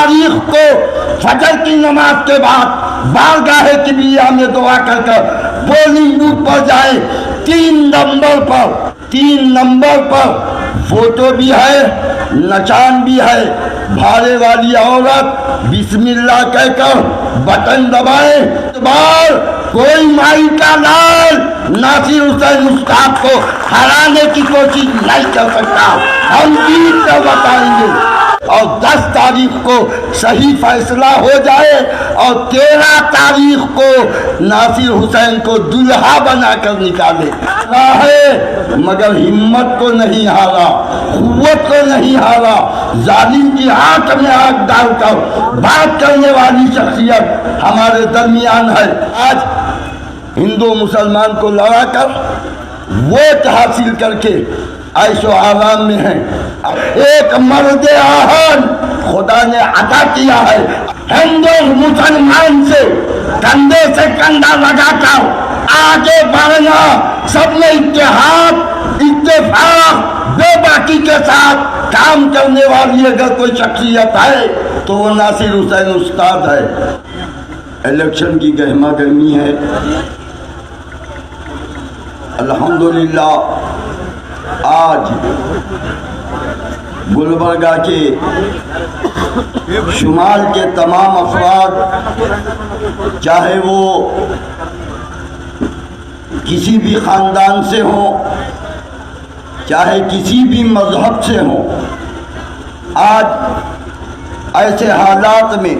तारीख को फजर की नमाज के बाद बारगाह किबरिया में दुआ कर पोलिंग बूथ पर जाए। 3 नंबर पर फोटो भी है, नचान भी है। भारे वाली औरत बिस्मिल्लाह कहकर बटन दबाए। बार कोई माई का लाल नासिर हुसैन उस्ताद को हराने की कोशिश नहीं कर सकता। हम जीत कर बताएंगे और 10 तारीख को सही फैसला हो जाए और 13 तारीख को नासिर हुसैन को दुल्हा बनाकर निकाले। है मगर हिम्मत को नहीं हारा, कुव्वत को नहीं हारा। जालिम की आंख में आंख डालकर बात करने वाली शख्सियत हमारे दरमियान है। आज हिंदू मुसलमान को लड़ाकर वोट हासिल करके ऐशो आराम में है। एक मर्द आहन खुदा ने अता किया है। हिंदू मुसलमान से कंधे से कंधा लगाकर आगे बढ़ना, सब में इत्तेहाद इत्तेफाक बेबाकी के साथ काम करने वाली अगर कोई शख्सियत है तो वो नासिर हुसैन उस्ताद है। इलेक्शन की गहमा गहमी है। अल्हम्दुलिल्लाह आज गुलबर्गा के शुमाल के तमाम अफराद, चाहे वो किसी भी ख़ानदान से हो, चाहे किसी भी मजहब से हो, आज ऐसे हालात में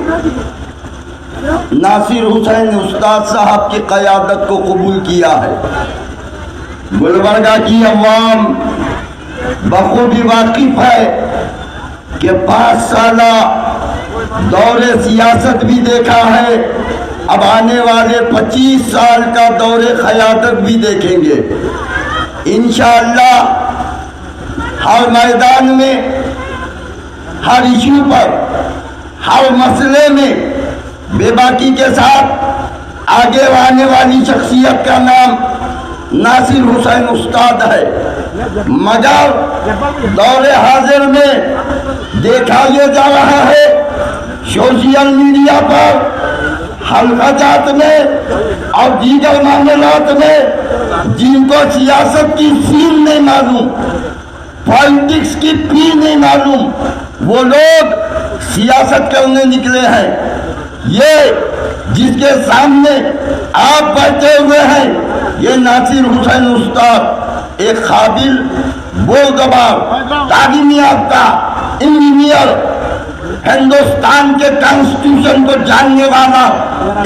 नासिर हुसैन उस्ताद साहब की क़यादत को कबूल किया है। गुलबर्गा की अवाम बखूबी वाकिफ है कि 5 साला दौरे सियासत भी देखा है, अब आने वाले 25 साल का दौरे क़यादत भी देखेंगे इंशाअल्लाह। हर मैदान में, हर इशू पर, हर मसले में बेबाकी के साथ आगे आने वाली शख्सियत का नाम नासिर हुसैन उस्ताद है। मगर दौरे हाजिर में देखा ये जा रहा है सोशल मीडिया पर, हल्काजात में और दीगर मामलात में जिनको सियासत की सीन नहीं मालूम, पॉलिटिक्स की पी नहीं मालूम, वो लोग सियासत करने निकले हैं। ये जिसके सामने आप बैठे हुए हैं, ये नासिर हुसैन उस्ताद एक काबिल, बोलगवार, तालीम याफ्ता इंजीनियर, हिंदुस्तान के कॉन्स्टिट्यूशन को जानने वाला,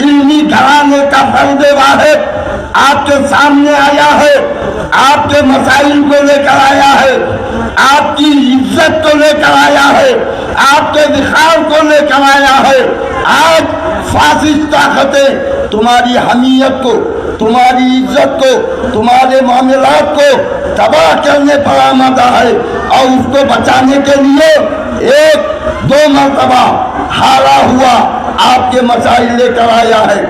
इल्मी घराने का फर्द वाहिद आपके सामने आया है। आपके मसाइल को लेकर आया है, आपकी इज्जत को लेकर आया है, आपके विखार को लेकर आया है। आज फासिस्ट ताकतें तुम्हारी हमीयत को, तुम्हारी इज्जत को, तुम्हारे मामलात को तबाह करने पर आमादा है और उसको बचाने के लिए 1-2 मरतबा हारा हुआ आपके मसाइल लेकर आया है।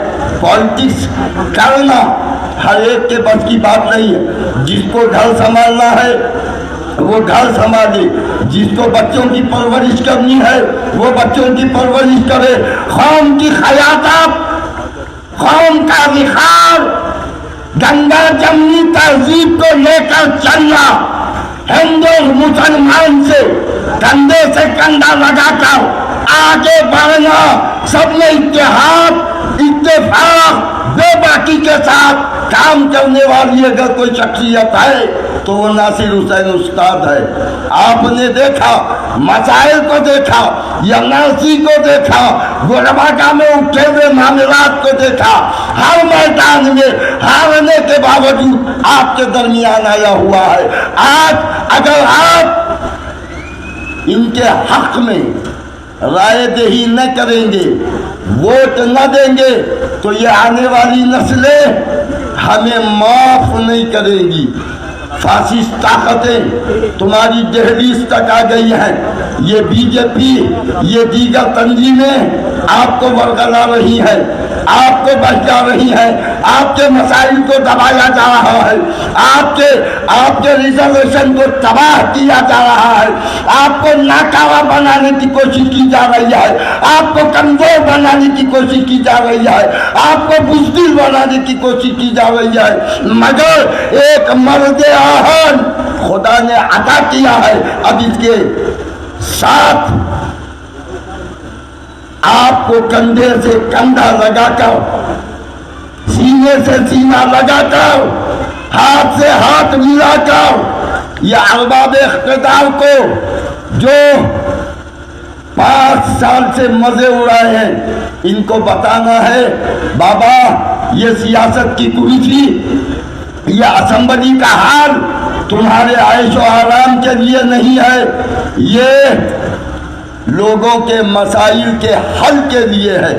पॉलिटिक्स करना हर एक के बस की बात नहीं है। जिसको घर संभालना है वो घर संभाले, जिसको बच्चों की परवरिश करनी है वो बच्चों की परवरिश करे। कौम की क़यादत, कौम का विखार, गंगा जमनी तहजीब को लेकर चलना, हिंदू मुसलमान से कंधे से कंधा लगाकर आगे बढ़ना, सब में इत्तेहाद इत्तेफाक बेबाकी के साथ काम करने वाली अगर कोई शख्सियत है तो वो नासिर हुसैन उस्ताद है। आपने देखा, मसाइल को देखा, एनआरसी को देखा, गुलबर्गा में उठे हुए मामलात को देखा, हर मैदान में हारने के बावजूद आपके दरमियान आया हुआ है। आज अगर आप इनके हक में राय दही न करेंगे, वोट न देंगे तो ये आने वाली नस्लें हमें माफ नहीं करेंगी। फासिस्ट ताकतें तुम्हारी दहलीज तक आ गई हैं। ये बीजेपी, ये दीगर तंजीमें आपको बरगला रही है। आपको बहका रही है, आपके मसाइल को दबाया जा रहा है, आपके रिजर्वेशन को तबाह किया जा रहा है, आपको नाकारा बनाने की कोशिश की जा रही है, आपको कमजोर बनाने की कोशिश की जा रही है, आपको बुज़दिल बनाने की कोशिश की जा रही है। मगर एक मर्द आहन खुदा ने अता किया है। अब इसके साथ आपको कंधे से कंधा लगाकर, सीने से सीना लगाकर, हाथ से हाथ मिलाकर ये अरबाब इख्तिदार को जो 5 साल से मजे उड़ाए हैं, इनको बताना है बाबा ये सियासत की कुर्सी, ये असेंबली का हाल तुम्हारे आयशो आराम के लिए नहीं है, ये लोगों के मसाइल के हल के लिए है।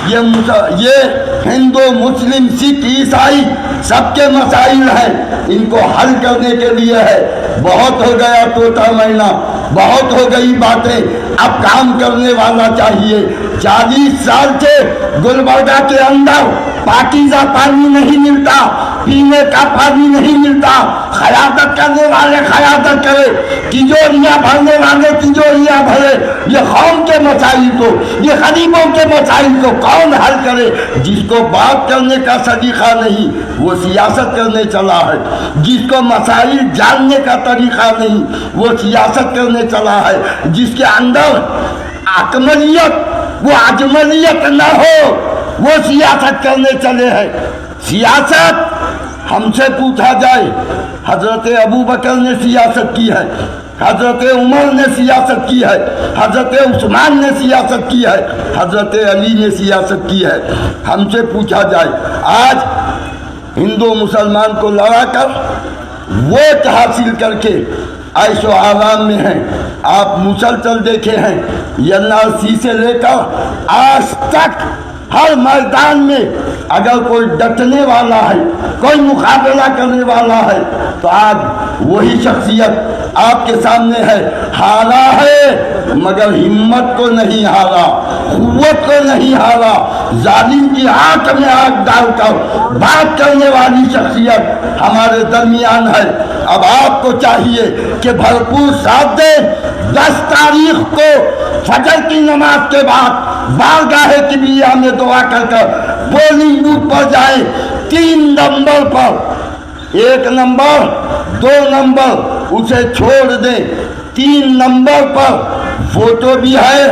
ये हिंदू मुस्लिम सिख ईसाई सबके मसाइल हैं, इनको हल करने के लिए है। बहुत हो गया तोता मैना, बहुत हो गई बातें, अब काम करने वाला चाहिए। 40 साल से गुलबर्गा के अंदर पाकीज़ा पानी नहीं मिलता, पीने का पानी नहीं मिलता। क़यादत करने वाले क़यादत करे, तिजोरियाँ भरने वाले तिजोरियाँ भरे। ये कौम के मसाइल को, ये गरीबों के मसाइल को कौन हल करे? जिसको बात करने का सलीका नहीं वो सियासत करने चला है, जिसको मसाइल जानने का तरीका नहीं वो सियासत करने चला है, जिसके अंदर अकमलियत वो अजमलियत न हो वो सियासत करने चले हैं। सियासत हमसे पूछा जाए, हजरत अबू बकर ने सियासत की है, हजरत उमर ने सियासत की है, हजरत उस्मान ने सियासत की है, हजरत अली ने सियासत की है। हमसे पूछा जाए, आज हिंदू मुसलमान को लड़ाकर वोट हासिल करके ऐशो आराम में हैं। आप मुसलसल देखे हैं, एनआरसी से लेकर आज तक हर मैदान में अगर कोई डटने वाला है, कोई मुकाबला करने वाला है, तो आज वही शख्सियत आपके सामने है। हारा है मगर हिम्मत को नहीं हारा, कुव्वत को नहीं हारा, जालिम की आंख में आंख डालकर बात करने वाली शख्सियत हमारे दरमियान है। अब आपको चाहिए कि भरपूर साथ दे। 10 तारीख को फजर की नमाज के बाद बारगाह किबरिया में दुआ कर पोलिंग बूथ पर जाए। 3 नंबर पर, 1 नंबर 2 नंबर उसे छोड़ दें, 3 नंबर पर फोटो भी है,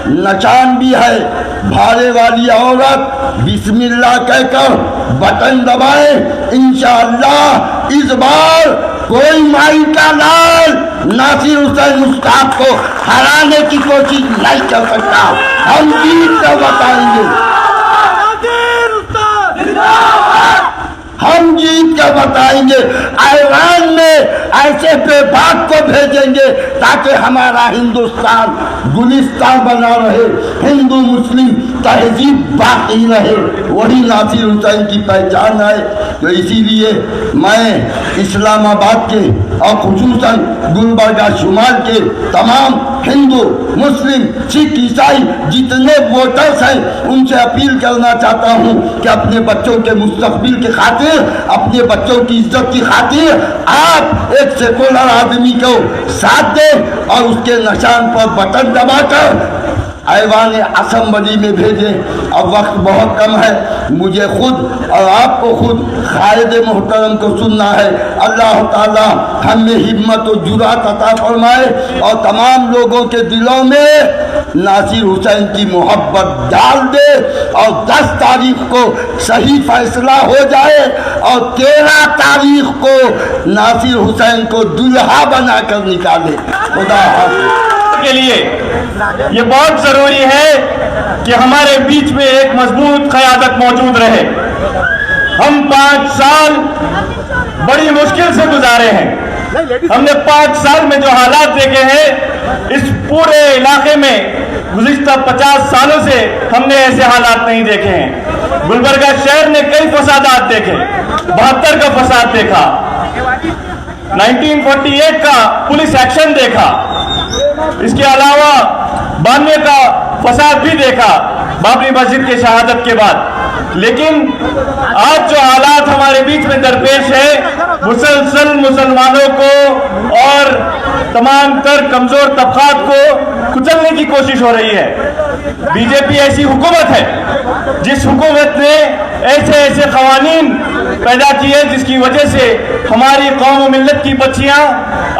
निशान भी है। भाड़े वाली औरत बिस्मिल्लाह कहकर बटन दबाए, इंशाअल्लाह इस बार कोई माई का लाल नासिर हुसैन उस्ताद को हराने की कोशिश नहीं कर सकता। हम जीत कर बताएंगे, हम जीत कर बताएंगे। ऐवान में ऐसे बेबाक को भेजेंगे ताकि हमारा हिंदुस्तान गुलिस्तान बना रहे, हिंदू मुस्लिम तहजीब बाकी रहे। वही नासिर हुसैन की पहचान है। तो इसीलिए मैं इस्लामाबाद के और खुसूसन गुलबर्गा शुमाल के तमाम हिंदू मुस्लिम सिख ईसाई जितने वोटर्स हैं उनसे अपील करना चाहता हूं कि अपने बच्चों के मुस्तकबिल की खातिर, अपने बच्चों की इज्जत की खातिर आप एक सेकुलर आदमी को साथ दें और उसके निशान पर बटन दबाकर ऐवान असेंबली में भेजें। अब वक्त बहुत कम है, मुझे खुद और आपको खुद कायद मोहतरम को सुनना है। अल्लाह ताला हमें हिम्मत और जुरात अता फरमाए और तमाम लोगों के दिलों में नासिर हुसैन की मोहब्बत डाल दे और 10 तारीख को सही फैसला हो जाए और 13 तारीख को नासिर हुसैन को दुल्हा बनाकर निकाले। खुदा हाफिज़। के लिए ये बहुत जरूरी है कि हमारे बीच में एक मजबूत क़यादत मौजूद रहे। हम 5 साल बड़ी मुश्किल से गुजारे हैं। हमने 5 साल में जो हालात देखे हैं, इस पूरे इलाके में गुज़िश्ता 50 सालों से हमने ऐसे हालात नहीं देखे हैं। गुलबर्गा शहर ने कई फसादात देखे, 72 का फसाद देखा, 1948 का पुलिस एक्शन देखा, इसके अलावा 92 का फसाद भी देखा। बाबरी मस्जिद के शहादत के बाद। लेकिन आज जो हालात हमारे बीच में दरपेश है, मुसलसल मुसलमानों को और तमाम तर कमजोर तबकात को कुचलने की कोशिश हो रही है। बीजेपी ऐसी हुकूमत है जिस हुकूमत ने ऐसे ऐसे कवानीन पैदा किए जिसकी वजह से हमारी कौम और मिल्लत की बच्चियां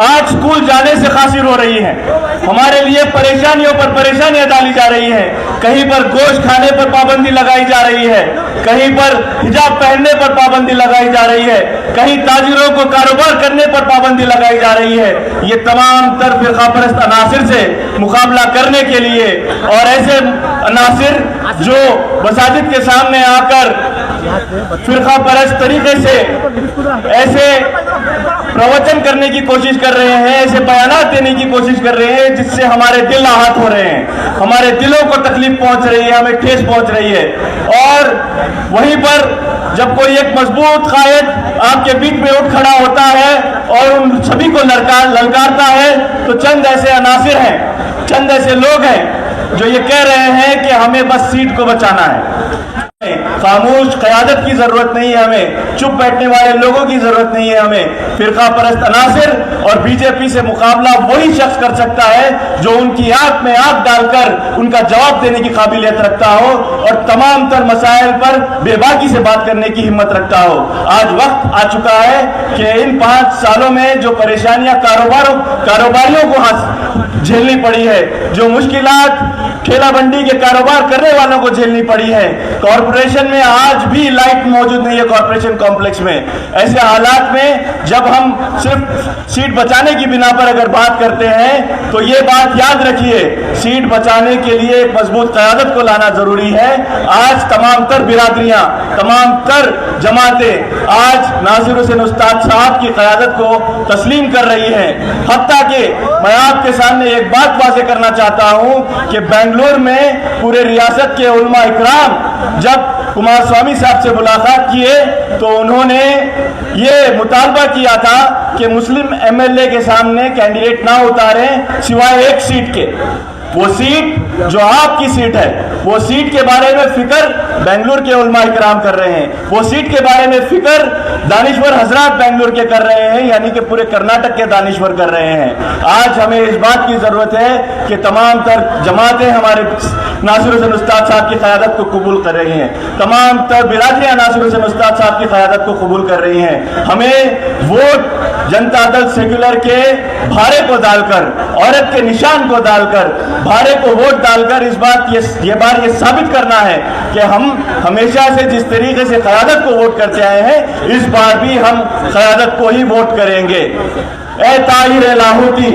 आज स्कूल जाने से खासिर हो रही हैं। हमारे लिए परेशानियों पर परेशानियां डाली जा रही हैं। कहीं पर गोश्त खाने पर पाबंदी लगाई जा रही है, कहीं पर हिजाब पहनने पर पाबंदी लगाई जा रही है, कहीं ताजिरों को कारोबार करने पर पाबंदी लगाई जा रही है। ये तमाम तर फिरकापरस्त अनासिर से मुकाबला करने के लिए और ऐसे अनासिर जो मसाजिद के सामने आकर फिरका परस्त तरीके से ऐसे प्रवचन करने की कोशिश कर रहे हैं, ऐसे बयानात देने की कोशिश कर रहे हैं जिससे हमारे दिल आहत हो रहे हैं, हमारे दिलों को तकलीफ पहुंच रही है, हमें ठेस पहुंच रही है। और वहीं पर जब कोई एक मजबूत कायद आपके बीच में उठ खड़ा होता है और उन सभी को ललकारता है, तो चंद ऐसे अनासिर हैं, चंद ऐसे लोग हैं जो ये कह रहे हैं कि हमें बस सीट को बचाना है। खामोश क़यादत की जरूरत नहीं है हमें, चुप बैठने वाले लोगों की जरूरत नहीं है हमें। फिरका परस्त अनासिर और बीजेपी से मुकाबला वही शख्स कर सकता है जो उनकी आंख में आंख डालकर उनका जवाब देने की काबिलियत रखता हो और तमाम तर मसाइल पर बेबाकी से बात करने की हिम्मत रखता हो। आज वक्त आ चुका है कि इन 5 सालों में जो परेशानियां कारोबारियों को झेलनी पड़ी है, जो मुश्किलात ठेला बंडी के कारोबार करने वालों को झेलनी पड़ी है, कॉरपोरेशन में आज भी लाइट मौजूद नहीं है कॉरपोरेशन कॉम्प्लेक्स में। ऐसे हालात में जब हम सिर्फ सीट बचाने की बिना पर अगर बात करते हैं तो ये बात याद रखिए, सीट बचाने के लिए एक मजबूत क़यादत को लाना जरूरी है। आज तमाम तर बिरादरियां, तमाम तर जमातें आज नासिर हुसैन उस्ताद साहब की क़यादत को तस्लीम कर रही हैं। हत्ता कि मैं आपके सामने एक बात वाज़ेह करना चाहता हूं कि बेंगलुरु में पूरे रियासत के उलमा इकराम जब कुमार स्वामी साहब से मुलाकात किए तो उन्होंने ये मुतालबा किया था कि मुस्लिम एमएलए के सामने कैंडिडेट ना उतारें सिवाय एक सीट के। वो सीट जो आपकी सीट है, वो सीट के बारे में फिक्र बेंगलुरु के उलमा इकराम कर रहे हैं, वो सीट के बारे में फिक्र दानिश्वर हजरात बेंगलुरु के कर रहे हैं, यानी कि पूरे कर्नाटक के दानिश्वर कर रहे हैं। आज हमें इस बात की जरूरत है कि तमाम तर जमातें हमारे नासिर हुसैन उस्ताद साहब की क़यादत को कबूल कर रही हैं, तमाम तर बिरादरियां नासिर हुसैन उस्ताद साहब की क़यादत को कबूल कर रही हैं। हमें वोट जनता दल सेक्युलर के भारे को डालकर, औरत के निशान को डालकर, भारे को वोट डालकर इस बात ये साबित करना है कि हम हमेशा से जिस तरीके से क़यादत को वोट करते आए हैं, इस बार भी हम क़यादत को ही वोट करेंगे। ए ताहिर लाहौती,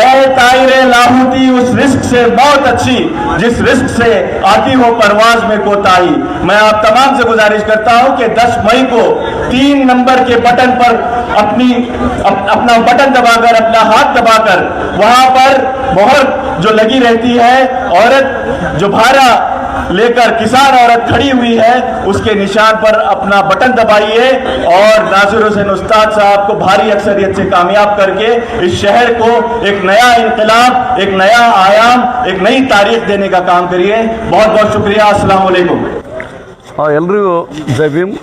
ए ताहिर लाहौती, उस रिस्क से बहुत अच्छी जिस रिस्क से आती हो परवाज में कोताही। मैं आप तमाम से गुजारिश करता हूं कि 10 मई को 3 नंबर के बटन पर अपना बटन दबाकर, अपना हाथ दबाकर, वहां पर मोहर जो लगी रहती है, औरत जो भारा लेकर किसान औरत खड़ी हुई है, उसके निशान पर अपना बटन दबाइए और नासिर हुसैन उस्ताद साहब को भारी अक्सरियत से कामयाब करके इस शहर को एक नया इनकलाब, एक नया आयाम, एक नई तारीख देने का काम करिए। बहुत बहुत शुक्रिया। अस्सलाम वालेकुम। एल्रिगू जय भीम।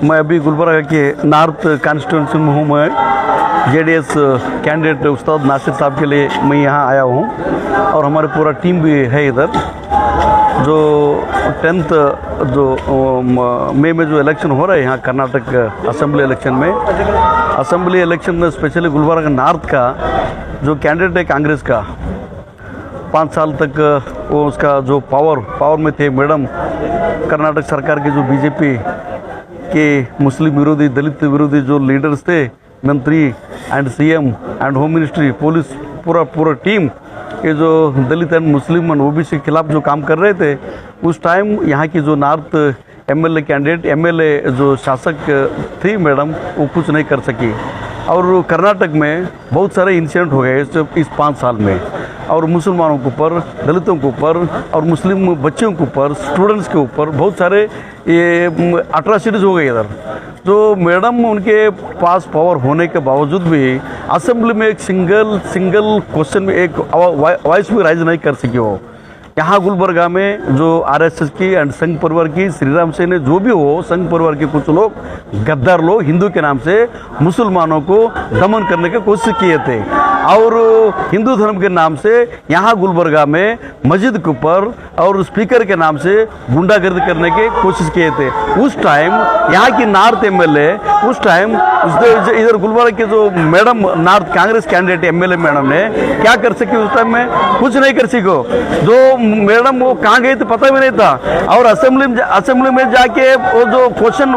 मैं अभी गुलबर्गा के नॉर्थ कॉन्स्टिट्यूंसी में हूँ। मैं जेडीएस कैंडिडेट उस्ताद नासिर साहब के लिए मैं यहाँ आया हूँ और हमारे पूरा टीम भी है इधर। जो 10th जो मई में जो इलेक्शन हो रहा है यहाँ कर्नाटक असेंबली इलेक्शन में, असेंबली इलेक्शन में स्पेशली गुलबर्गा नॉर्थ का जो कैंडिडेट है कांग्रेस का, 5 साल तक वो उसका जो पावर में थे मैडम, कर्नाटक सरकार के जो बीजेपी के मुस्लिम विरोधी, दलित विरोधी जो लीडर्स थे, मंत्री and CM and home ministry, police, पूरा टीम, ये जो दलित एंड मुस्लिम एंड ओबीसी के खिलाफ जो काम कर रहे थे, उस टाइम यहाँ की जो नॉर्थ एमएलए कैंडिडेट, एमएलए जो शासक थी मैडम, वो कुछ नहीं कर सकी। और कर्नाटक में बहुत सारे इंसिडेंट हो गए इस 5 साल में, और मुसलमानों के ऊपर, दलितों के ऊपर और मुस्लिम बच्चों के ऊपर, स्टूडेंट्स के ऊपर बहुत सारे ये अट्रॉसिटीज़ हो गए इधर। जो मैडम उनके पास पावर होने के बावजूद भी असेंबली में एक सिंगल क्वेश्चन में एक वॉइस भी राइज नहीं कर सकी हो। यहाँ गुलबर्गा में जो आरएसएस की एंड संघ परिवार की श्री राम सेना जो भी हो, संघ परिवार के कुछ लोग गद्दार लोग हिंदू के नाम से मुसलमानों को दमन करने की कोशिश किए थे और हिंदू धर्म के नाम से यहाँ गुलबर्गा में मस्जिद के ऊपर और स्पीकर के नाम से गुंडागर्दी करने की कोशिश किए थे। उस टाइम यहाँ की नॉर्थ एमएलए उस टाइम इधर गुलबर्गा के जो madam north Congress candidate MLA madam ने क्या कर सकी उस टाइम में? कुछ नहीं कर सको। जो मैडम वो कहाँ गई तो पता भी नहीं था और असेंबली में जाके वो जो क्वेश्चन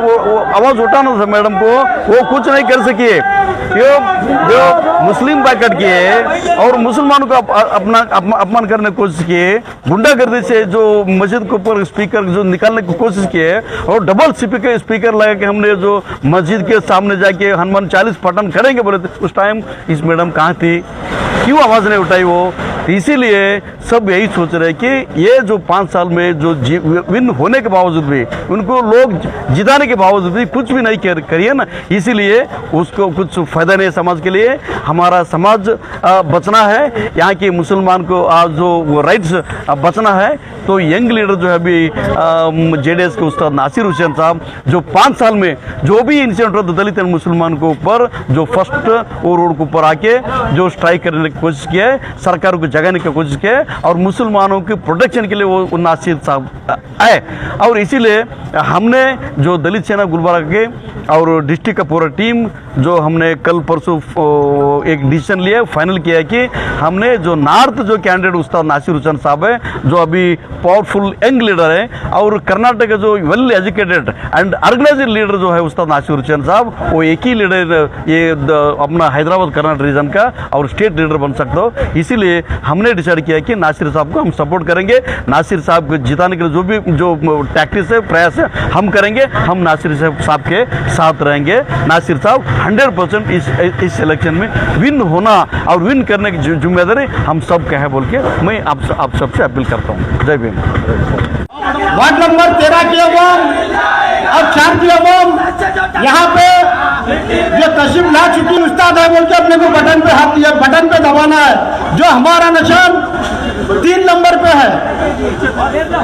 आवाज उठाना था मैडम को वो कुछ नहीं कर सकी। जो मुस्लिम बैकट किए और मुसलमानों को अपना अपमान करने की कोशिश किए, गुंडागर्दी से जो मस्जिद के ऊपर स्पीकर जो निकालने की कोशिश किए और डबल स्पीकर लगा के हमने जो मस्जिद के सामने जाके हनुमान 40 पठन करेंगे बोले थे। उस टाइम इस मैडम कहाँ थी? क्यों आवाज़ नहीं उठाई वो? इसीलिए सब यही सोच रहे हैं कि ये जो 5 साल में जो विन होने के बावजूद भी उनको लोग जिताने के बावजूद भी कुछ भी नहीं करिए ना, इसीलिए उसको कुछ फायदा नहीं है समाज के लिए। हमारा समाज बचना है, यहाँ के मुसलमान को जो राइट्स बचना है। तो यंग लीडर जो है अभी जेडीएस के उस्ताद नासिर हुसैन साहब जो 5 साल में जो भी इंसिडेंट होता दलित एंड मुसलमान के ऊपर जो फर्स्ट वो रोड के ऊपर आके जो स्ट्राइक करने की कोशिश किया है, सरकार को जगाने की कोशिश किया है और मुसलमानों के प्रोटेक्शन के लिए वो नासिर साहब आए। और इसीलिए हमने जो दलित सेना गुलबर्गा के और डिस्ट्रिक्ट का पूरा टीम जो हमने कल परसों एक डिसीजन लिया, फाइनल किया है कि हमने जो नॉर्थ जो कैंडिडेट उस्ताद नासिर हुसैन साहब है जो अभी पावरफुल यंग लीडर है और कर्नाटक का जो well educated and organized leader जो है उस्ताद नासिर हुसैन साहब, वो एक ही लीडर ये अपना हैदराबाद कर्नाटक रीजन का और स्टेट लीडर बन सकते हो। इसीलिए हमने डिसाइड किया कि नासिर साहब को हम सपोर्ट करेंगे। नासिर साहब को जिताने के लिए जो भी जो टैक्टिस है प्रयास है हम करेंगे। हम नासिर साहब के साथ रहेंगे। नासिर साहब 100% इस इलेक्शन में विन होना और विन करने की जिम्मेदारी हम सब का है बोल के मैं आप सबसे अपील करता हूँ। जय भीम। वार्ड नंबर 13 की अवाम और 4 की अवाम यहाँ पे जो तशरीफ ला चुकी उस्ताद है बोल के अपने को बटन पे हाथ दिया, बटन पे दबाना है। जो हमारा निशान 3 नंबर पे है।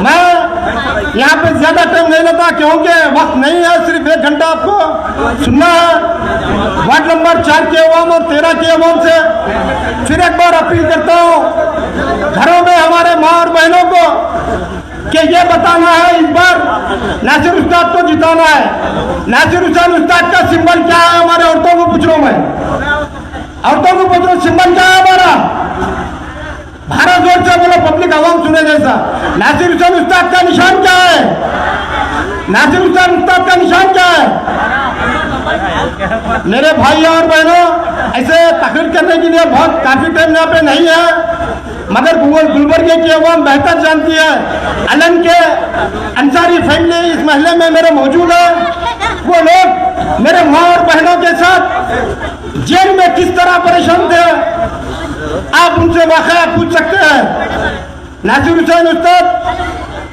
मैं यहाँ पे ज्यादा टाइम नहीं लेता क्योंकि वक्त नहीं है, सिर्फ 1 घंटा आपको सुनना है। वार्ड नंबर 4 के अवाम और 13 के अवाम से फिर एक बार अपील करता हूँ, घरों में हमारे माँ और बहनों को कि ये बताना है इस बार नासिर उस्ताद को जिताना है। नासिर हुसैन उस्ताद का सिंबल क्या है? हमारे औरतों को पूछ रहा हूं मैं, औरतों को पूछ रहा हूं सिंबल क्या है हमारा? भारत जोर से बोलो, पब्लिक आवाम सुने जैसा। नासिर हुसैन उस्ताद का निशान क्या है? नासिर हुसैन उस्ताद का निशान क्या है? मेरे भाई और बहनों, ऐसे तकरीर करने के लिए बहुत काफी टाइम यहाँ पे नहीं है, मगर गुलबर्गे की अवाम बेहतर जानती है। अलन के अंसारी फैमिली इस महल्ले में मेरे मौजूद है। वो लोग मेरे माँ और बहनों के साथ जेल में किस तरह परेशान थे, आप उनसे वाकया पूछ सकते हैं। नासिर हुसैन उस्ताद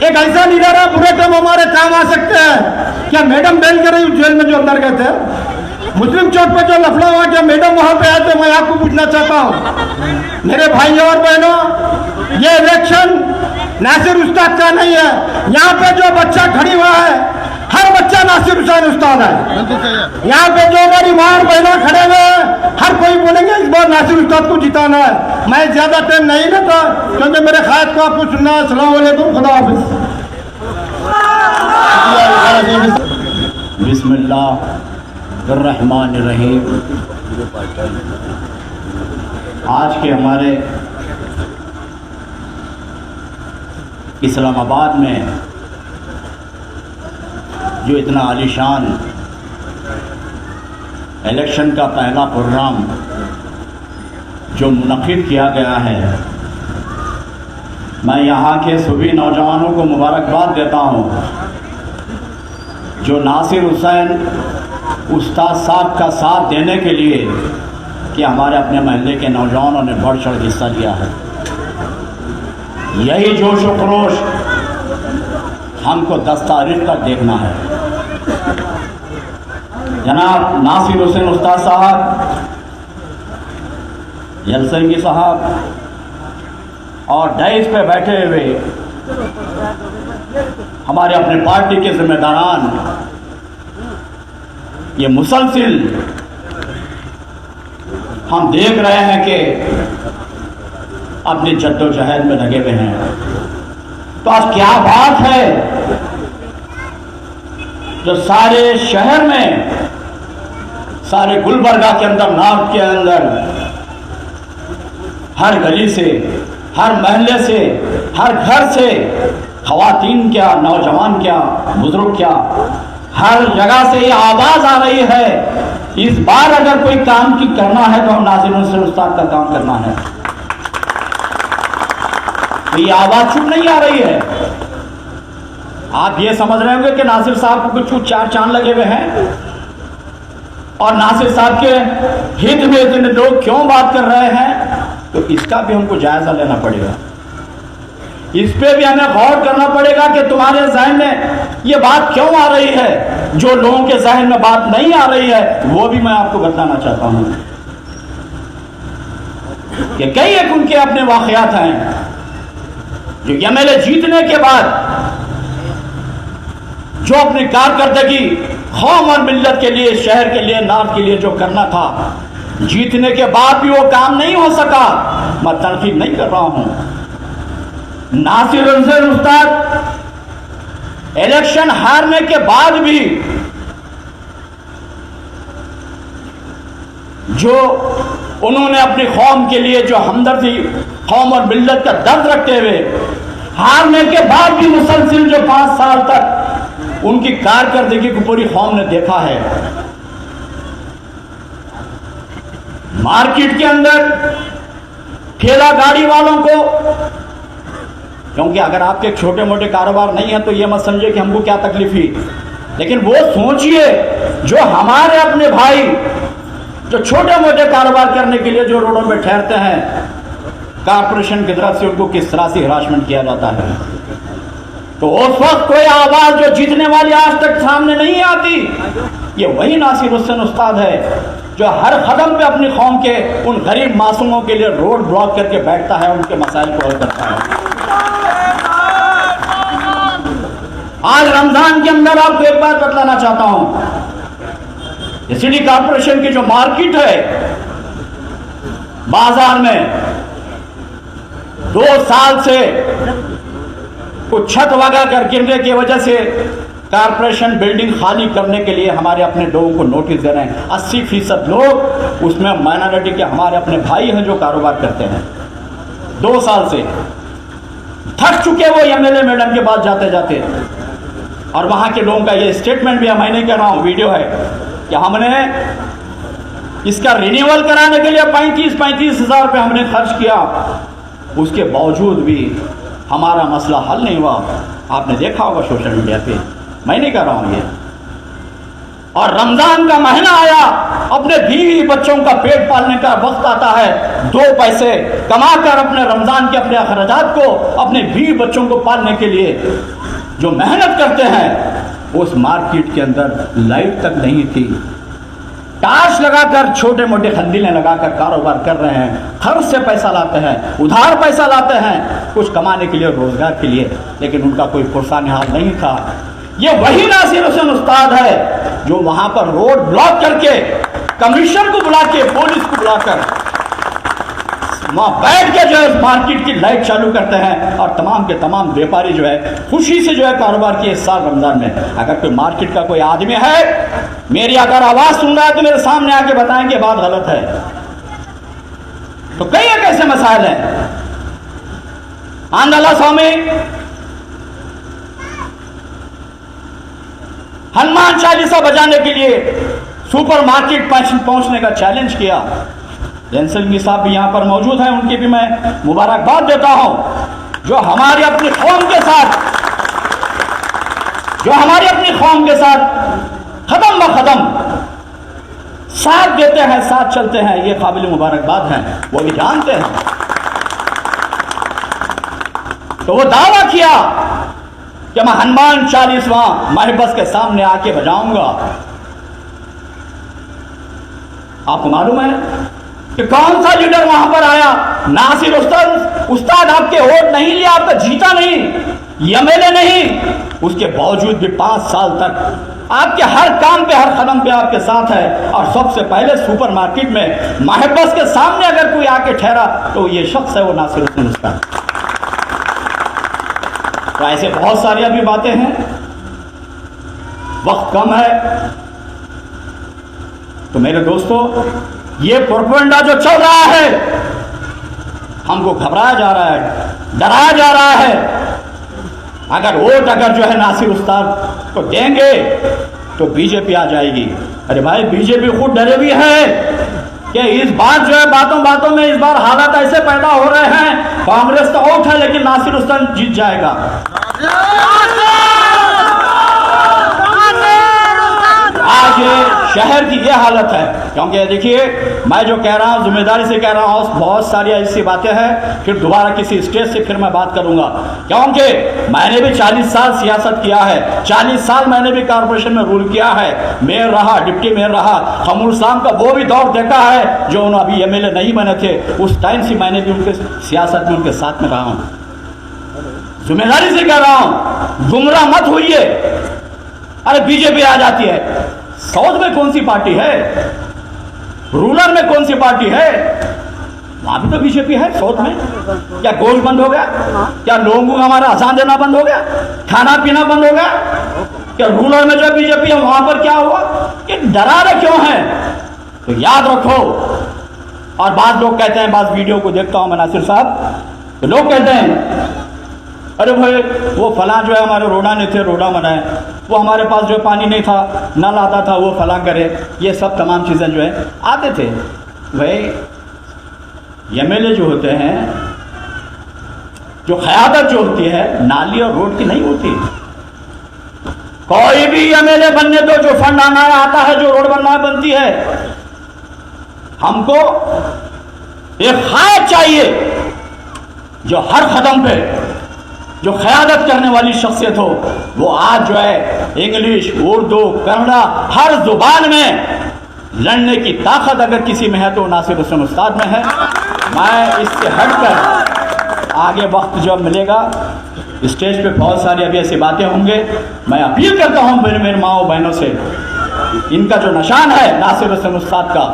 एक ऐसा लीडर है, बुरे टाइम हमारे काम आ सकते हैं। क्या मैडम बेल कर रही जेल में जो अंदर गए थे? मुस्लिम चौक पे जो लफड़ा हुआ, क्या मैडम वहां पे आए थे? मैं आपको पूछना चाहता हूं मेरे भाई और बहनों, ये इलेक्शन नासिर उस्ताद का नहीं है। यहाँ पे जो बच्चा खड़ी हुआ है, हर बच्चा नासिर हुसैन उस्ताद है। यहाँ पे जो हमारी माँ और बहना खड़े हुए हैं, हर कोई बोलेंगे इस बार नासिर उस्ताद को जिताना है। मैं ज्यादा टाइम नहीं लेता क्योंकि मेरे ख्याल को आपको सुनना है। अस्सलाम वालेकुम, खुदा हाफिज। बिस्मिल्लाहिर्रहमानिर्रहीम। आज के हमारे इस्लामाबाद में जो इतना आलीशान इलेक्शन का पहला प्रोग्राम जो मुनक़िद किया गया है, मैं यहाँ के सभी नौजवानों को मुबारकबाद देता हूँ जो नासिर हुसैन उस्ताद साहब का साथ देने के लिए कि हमारे अपने महल्ले के नौजवानों ने बढ़ चढ़ हिस्सा लिया है। यही जोश व खरोश हमको 10 तारीख तक देखना है। जनाब नासिर हुसैन उस्ताद साहब, यलसंगी साहब, और डाइस पे बैठे हुए हमारे अपने पार्टी के जिम्मेदारान ये मुसलसिल हम देख रहे हैं कि अपनी जद्दोजहद में लगे हुए हैं। तो आज क्या बात है जो सारे शहर में, सारे गुलबर्गा के अंदर, नॉर्थ के अंदर, हर गली से, हर महल्ले से, हर घर से, खवातीन क्या, नौजवान क्या, बुजुर्ग क्या, हर जगह से ये आवाज आ रही है, इस बार अगर कोई काम की करना है तो हम नासिर हुसैन उस्ताद का काम करना है। तो ये आवाज चुप नहीं आ रही है। आप ये समझ रहे होंगे कि नासिर साहब को कुछ चार चांद लगे हुए हैं और नासिर साहब के हित में इतने लोग क्यों बात कर रहे हैं, तो इसका भी हमको जायजा लेना पड़ेगा। इस पे भी हमें गौर करना पड़ेगा कि तुम्हारे जहन में ये बात क्यों आ रही है। जो लोगों के जहन में बात नहीं आ रही है वो भी मैं आपको बताना चाहता हूं कि कई एक उनके अपने वाकयात हैं जो एमएलए जीतने के बाद जो अपनी कारकर्दगी कौम और मिल्लत के लिए, शहर के लिए, नॉर्थ के लिए जो करना था, जीतने के बाद भी वो काम नहीं हो सका। मैं तनकीद नहीं कर रहा हूं। नासिर हुसैन उस्ताद इलेक्शन हारने के बाद भी जो उन्होंने अपनी कौम के लिए जो हमदर्दी, कौम और मिल्लत का दर्द रखते हुए, हारने के बाद भी मुसलसिल जो 5 साल तक उनकी कारकर्दगी को पूरी कौम ने देखा है। मार्केट के अंदर ठेला गाड़ी वालों को, क्योंकि अगर आपके छोटे मोटे कारोबार नहीं है तो ये मत समझिए कि हमको क्या तकलीफ हुई, लेकिन वो सोचिए जो हमारे अपने भाई जो छोटे मोटे कारोबार करने के लिए जो रोडों पे ठहरते हैं, कारपोरेशन की तरफ से उनको किस तरह से हिरासमेंट किया जाता है। तो उस वक्त कोई आवाज जो जीतने वाली आज तक सामने नहीं आती, ये वही नासिर हुसैन उस्ताद है जो हर कदम पे अपनी कौम के उन गरीब मासूमों के लिए रोड ब्लॉक करके बैठता है, उनके मसाइल को हल करता है। आज रमजान के अंदर आपको एक बात बतलाना चाहता हूं, सिटी कॉर्पोरेशन की जो मार्केट है, बाजार में 2 साल से कुछ छत वगैरह कर गिरने की वजह से कारपोरेशन बिल्डिंग खाली करने के लिए हमारे अपने लोगों को नोटिस दे रहे हैं। 80% लोग उसमें माइनॉरिटी के हमारे अपने भाई हैं जो कारोबार करते हैं। 2 साल से थक चुके वो एमएलए मैडम के पास जाते जाते, और वहां के लोगों का ये स्टेटमेंट भी मैं नहीं कह रहा हूं, वीडियो है कि हमने इसका रिन्यूअल कराने के लिए 35 हज़ार रुपये हमने खर्च किया, उसके बावजूद भी हमारा मसला हल नहीं हुआ। आपने देखा होगा सोशल मीडिया पे, मैं नहीं कर रहा हूं ये। और रमजान का महीना आया, अपने बीवी बच्चों का पेट पालने का वक्त आता है, 2 पैसे कमाकर अपने रमजान के अपने अखराजात को, अपने बीवी बच्चों को पालने के लिए जो मेहनत करते हैं, उस मार्केट के अंदर लाइट तक नहीं थी। टार्च लगाकर, छोटे मोटे खंडीलें लगाकर कारोबार कर रहे हैं, खर्च से पैसा लाते हैं, उधार पैसा लाते हैं कुछ कमाने के लिए, रोजगार के लिए, लेकिन उनका कोई पुरसान हाल नहीं था। ये वही नासिर हुसैन उस्ताद है जो वहां पर रोड ब्लॉक करके, कमिश्नर को बुला के, पुलिस को बुलाकर वहां बैठ के जो है मार्केट की लाइट चालू करते हैं, और तमाम के तमाम व्यापारी जो है खुशी से जो है कारोबार किए इस साल रमजान में। अगर कोई मार्केट का कोई आदमी है, मेरी अगर आवाज सुन रहा है तो मेरे सामने आके बताएं कि बात गलत है। तो कई एक ऐसे मसाइल हैं। आंदोलन स्वामी हनुमान चालीसा बजाने के लिए सुपर मार्केट पहुंचने का चैलेंज किया। जैनसिंह साहब भी यहां पर मौजूद हैं, उनकी भी मैं मुबारकबाद देता हूं जो हमारी अपनी कौम के साथ कदम ब कदम साथ देते हैं, साथ चलते हैं। ये काबिल मुबारकबाद हैं, वो भी जानते हैं। तो वो दावा किया कि मैं हनुमान 40वां महबस के सामने आके बजाऊंगा। आपको मालूम है कि कौन सा लीडर वहां पर आया। नासिर उस्ताद आपके वोट नहीं लिया, आपका जीता नहीं, एमएलए नहीं, उसके बावजूद भी 5 साल तक आपके हर काम पे, हर कदम पे आपके साथ है। और सबसे पहले सुपरमार्केट में महबस के सामने अगर कोई आके ठहरा तो ये शख्स है वो नासिर हुसैन उस्ताद। तो ऐसे बहुत सारी अभी बातें हैं, वक्त कम है। तो मेरे दोस्तों, ये प्रोपेगेंडा जो चल रहा है, हमको घबराया जा रहा है, डराया जा रहा है। अगर वोट जो है नासिर उस्ताद को देंगे तो बीजेपी आ जाएगी। अरे भाई, बीजेपी खुद डरे हुई है कि इस बार जो है बातों बातों में इस बार हालात ऐसे पैदा हो रहे हैं, कांग्रेस तो आउट है लेकिन नासिर उस्ताद जीत जाएगा। आज शहर की ये हालत है, क्योंकि देखिए मैं जो कह रहा हूँ जिम्मेदारी से कह रहा हूँ, बहुत सारी ऐसी बातें हैं, फिर दोबारा किसी स्टेज से फिर मैं बात करूंगा। क्योंकि मैंने भी 40 साल सियासत किया है, 40 साल मैंने भी कॉर्पोरेशन में रूल किया है, मेयर रहा, डिप्टी मेयर रहा, खमूर साहब का वो भी दौर देखा है जो उन्होंने अभी एमएलए नहीं बने थे, उस टाइम से मैंने भी उनके सियासत में उनके साथ में रहा हूँ। जिम्मेदारी से कह रहा हूँ, गुमराह मत होइए। अरे बीजेपी आ जाती है, साउथ में कौन सी पार्टी है, रूरल में कौन सी पार्टी है, वहां भी तो बीजेपी है। साउथ में क्या गोश्त बंद हो गया? क्या लोगों को हमारा अजान देना बंद हो गया? खाना पीना बंद हो गया? क्या रूरल में जो बीजेपी है वहां पर क्या हुआ? ये डरा रहे क्यों है? तो याद रखो। और बाद लोग कहते हैं, बाद वीडियो को देखता हूं मैं नासिर साहब, तो लोग कहते हैं अरे भाई वो फलां जो है हमारे रोड़ा नहीं थे, रोड़ा बनाए, वो हमारे पास जो पानी नहीं था, नल आता था, वो फलां करे, ये सब तमाम चीज़ें जो है आते थे। भाई एमएलए जो होते हैं, जो क़यादत जो होती है नाली और रोड की नहीं होती। कोई भी एमएलए बनने दो, जो फंड आना आता है, जो रोड बनना बनती है। हमको एक क़ायद चाहिए जो हर कदम पे जो क़यादत करने वाली शख्सियत हो, वो आज जो है इंग्लिश, उर्दू, कन्नड़ा, हर जुबान में लड़ने की ताकत अगर किसी में है तो नासिर हुसैन उस्ताद में है। मैं इससे हटकर आगे वक्त जब मिलेगा स्टेज पे बहुत सारी अभी ऐसी बातें होंगे। मैं अपील करता हूँ मेरे माओ बहनों से, इनका जो निशान है नासिर हुसैन उस्ताद का,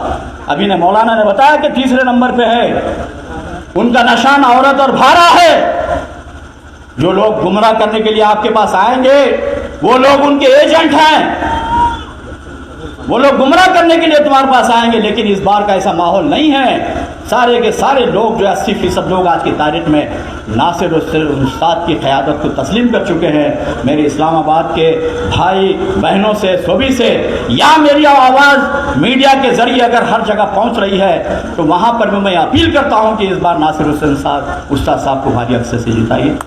अभी ने मौलाना ने बताया कि 3रे नंबर पे है, उनका निशान औरत और भारा है। जो लोग गुमराह करने के लिए आपके पास आएंगे वो लोग उनके एजेंट हैं, वो लोग गुमराह करने के लिए तुम्हारे पास आएंगे। लेकिन इस बार का ऐसा माहौल नहीं है। सारे के सारे लोग जो 80% लोग आज की तारीख में नासिर उस्ताद की क़यादत को तस्लीम कर चुके हैं। मेरे इस्लामाबाद के भाई बहनों से, सभी से, या मेरी आवाज़ मीडिया के जरिए अगर हर जगह पहुंच रही है तो वहां पर भी मैं अपील करता हूं कि इस बार नासिर हुसैन उस्ताद साहब को भारी अक्सर से जिताइए।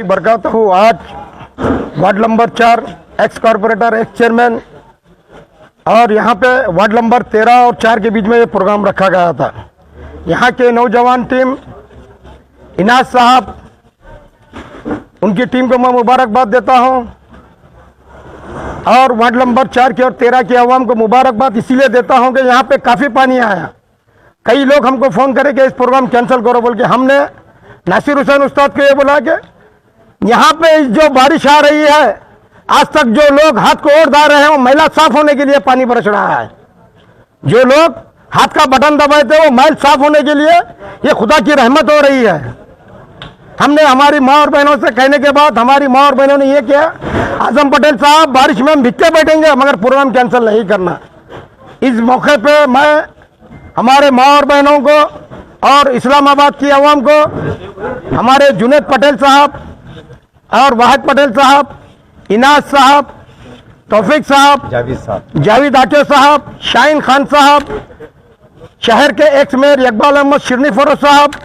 बरकत हूँ। आज ward number 4 x corporator, x chairman, और यहाँ पे वार्ड नंबर 13 और 4 के बीच में ये प्रोग्राम रखा गया था। यहाँ के नौजवान टीम, इनाज साहब, उनकी टीम को मैं मुबारकबाद देता हूँ। और वार्ड नंबर 4 की और 13 की आवाम को मुबारकबाद इसीलिए देता हूँ कि यहाँ पे काफ़ी पानी आया। कई लोग हमको फ़ोन करे कि इस प्रोग्राम कैंसिल करो बोल के। हमने नासिर हुसैन उस्ताद को ये बोला कि यहाँ पे जो बारिश आ रही है, आज तक जो लोग हाथ को ओढ़ दा रहे हैं वो मैला साफ होने के लिए पानी बरस रहा है। जो लोग हाथ का बटन दबाए थे वो मैल साफ होने के लिए ये खुदा की रहमत हो रही है। हमने हमारी माँ और बहनों से कहने के बाद हमारी माँ और बहनों ने ये किया, आजम पटेल साहब बारिश में हम भिक्के बैठेंगे मगर प्रोग्राम कैंसिल नहीं करना। इस मौके पे मैं हमारे माँ और बहनों को और इस्लामाबाद की आवाम को, हमारे जुनेद पटेल साहब और वाहिद पटेल साहब, इनाज साहब, तौफीक साहब, जावेद आके साहब, शाहीन खान साहब, शहर के एक्स मेयर इकबाल अहमद शिरनी फरोज साहब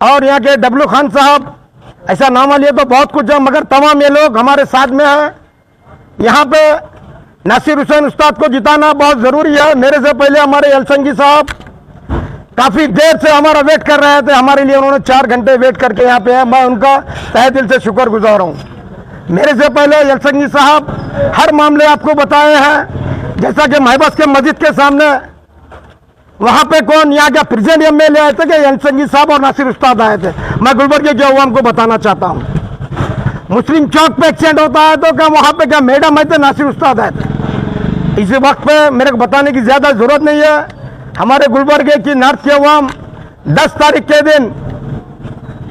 और यहाँ के डब्लू खान साहब, ऐसा नाम लिए तो बहुत कुछ है मगर तमाम ये लोग हमारे साथ में हैं। यहाँ पे नासिर हुसैन उस्ताद को जिताना बहुत ज़रूरी है। मेरे से पहले हमारे अलसंगी साहब काफ़ी देर से हमारा वेट कर रहे थे, हमारे लिए उन्होंने 4 घंटे वेट करके यहाँ पे है। मैं उनका तहे दिल से शुक्रगुजार हूँ। मेरे से पहले अलसंगी साहब हर मामले आपको बताए हैं जैसा कि महबस के मस्जिद के सामने वहाँ पे कौन यहाँ क्या प्रेसिडेंट एमएलए आए थे कि एन संगीत साहब और नासिर उस्ताद आए थे। मैं गुलबर्ग के अवाम को बताना चाहता हूँ, मुस्लिम चौक पे एक्सीडेंट होता है तो क्या वहाँ पे क्या मैडम आए थे, नासिर उस्ताद आए थे। इसी वक्त पे मेरे को बताने की ज़्यादा ज़रूरत नहीं है। हमारे गुलबर्ग की नॉर्थ के अवाम 10 तारीख के दिन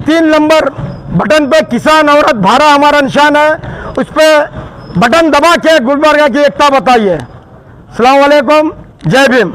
3 नंबर बटन पे किसान औरत भारा हमारा निशान है, उस पर बटन दबा के गुलबर्ग की एकता बताइए। अस्सलाम वालेकुम, जय भीम।